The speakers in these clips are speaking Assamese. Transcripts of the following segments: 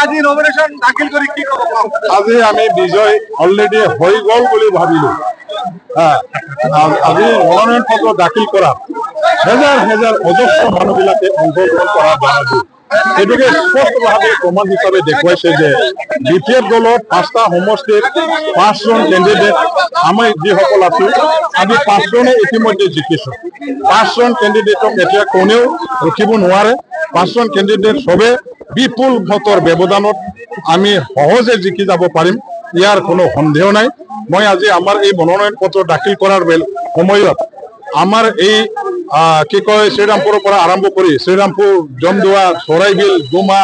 আজি নমিনেশন দাখিল কৰি কি ক'ব? আজি আমি বিজয় অলৰেডি হৈ গ'ল বুলি ভাবিলো। আজি মনোনয়ন পত্ৰ দাখিল কৰা হেজাৰ হেজাৰ অজস্ৰ মানুহবিলাকে অংশগ্ৰহণ কৰা দেখা যায়। এদিকে স্পষ্টভাৱে প্ৰমাণ হিচাপে দেখুৱাইছে যে বিপিএফ দলৰ 5টা সমষ্টিৰ 5জন কেণ্ডিডেট আমি যিসকল আছো আমি 5জনে ইতিমধ্যে জিকিছো। 5জন কেণ্ডিডেটক এতিয়া কোনেও ৰখিব নোৱাৰে। 5জন কেণ্ডিডেট সবে বিপুল ভোটৰ ব্যৱধানত আমি সহজে জিকি যাব পাৰিম, ইয়াৰ কোনো সন্দেহ নাই। মই আজি আমাৰ এই মনোনয়ন পত্ৰ দাখিল কৰাৰ সময়ত আমাৰ এই কি কয় শ্ৰীৰামপুৰৰ পৰা আৰম্ভ কৰি শ্ৰীৰামপুৰ, জমদুৱা, চৰাইবিল, ডুমা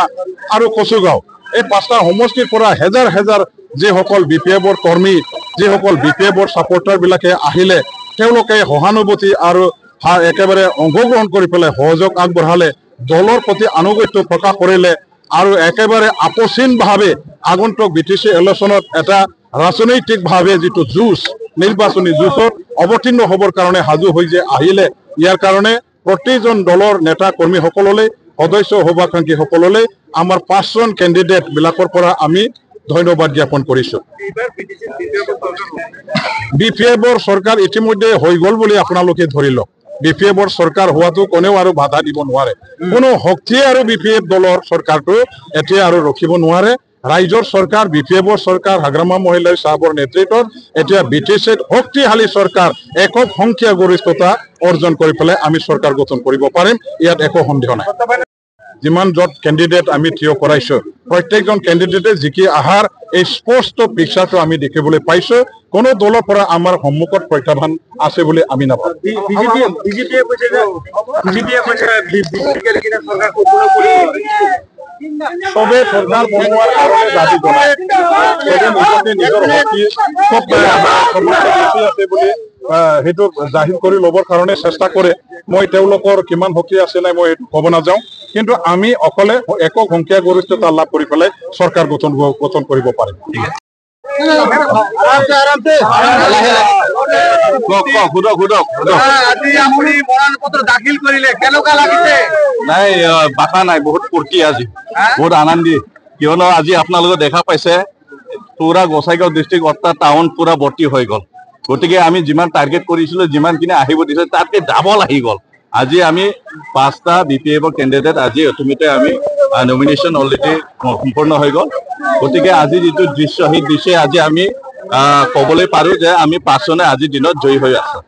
আৰু কচুগাঁও এই 5টা সমষ্টিৰ পৰা হেজাৰ হেজাৰ যিসকল বিপিএফৰ কৰ্মী, যিসকল বিপিএফৰ ছাপৰ্টাৰবিলাকে আহিলে, তেওঁলোকে সহানুভূতি আৰু একেবাৰে অংশগ্ৰহণ কৰি পেলাই সহযোগ আগবঢ়ালে, দলৰ প্ৰতি আনুগত্য প্ৰকাশ কৰিলে আৰু একেবাৰে আপোচহীনভাৱে আগন্তুক বিটিচি ইলেকশ্যনত এটা ৰাজনৈতিকভাৱে যিটো যুঁজ, নিৰ্বাচনী যুঁজত অৱতীৰ্ণ হ'বৰ কাৰণে সাজু হৈ যে আহিলে, ইয়াৰ কাৰণে প্ৰতিজন দলৰ নেতা কৰ্মীসকললৈ, সদস্য শুভাকাংক্ষীসকললৈ আমাৰ 5জন কেণ্ডিডেট বিলাকৰ পৰা আমি ধন্যবাদ জ্ঞাপন কৰিছো। বিপিএফৰ চৰকাৰ ইতিমধ্যে হৈ গ'ল বুলি আপোনালোকে ধৰি লওক। বিপিএফৰ চৰকাৰ হোৱাটো কোনেও আৰু বাধা দিব নোৱাৰে। কোনো শক্তিয়ে আৰু বিপিএফ দলৰ চৰকাৰটো এতিয়া আৰু ৰখিব নোৱাৰে। ৰাইজৰ চৰকাৰ, বিপিএফৰ চৰকাৰ, হাগ্ৰামা মহিলাই সাহেবৰ নেতৃত্বত এতিয়া বিটিচিত শক্তিশালী চৰকাৰ, একক সংখ্যা গৰিষ্ঠতা অৰ্জন কৰি পেলাই আমি চৰকাৰ গঠন কৰিব পাৰিম, ইয়াত একো সন্দেহ নাই। যিমান য'ত কেণ্ডিডেট আমি থিয় কৰাইছো, প্ৰত্যেকজন কেণ্ডিডেটে জিকি অহাৰ এই স্পষ্ট পিকচাৰটো আমি দেখিবলৈ পাইছো। কোনো দলৰ পৰা আমাৰ সন্মুখত প্ৰত্যাহ্বান আছে বুলি আমি নাভাবোঁ। সবে চৰকাৰ বনোৱাৰ কাৰণে দাবী জনায়, সবে নিজৰ শক্তি আছে বুলি সেইটো জাহিৰ কৰি ল'বৰ কাৰণে চেষ্টা কৰে। মই তেওঁলোকৰ কিমান শক্তি আছে নাই মই সেইটো ক'ব নাযাওঁ, কিন্তু আমি অকলে একক সংখ্যা গৰিষ্ঠতা লাভ কৰি পেলাই চৰকাৰ গঠন কৰিব পাৰিম। নাই বাধা নাই, বহুত ফূৰ্তি আজি, বহুত আনন্দি, কিয়নো আজি আপোনালোকে দেখা পাইছে পুৰা গোসাইগাঁও ডিষ্ট্ৰিক্ট অৰ্থাৎ টাউন পুৰা ভৰ্তি হৈ গ'ল। গতিকে আমি যিমান টাৰ্গেট কৰিছিলো, যিমানখিনি আহিব দিছিলো তাতকে ডাবল আহি গ'ল। আজি আমি 5টা বিপিএফৰ কেণ্ডিডেট আজি ইতিমধ্যে আমি নমিনেশ্যন অলৰেডি সম্পূৰ্ণ হৈ গ'ল। গতিকে আজি যিটো দৃশ্য, সেই দৃশ্যই আজি আমি ক'বলৈ পাৰো যে আমি 5জনে আজিৰ দিনত জয়ী হৈ আছো।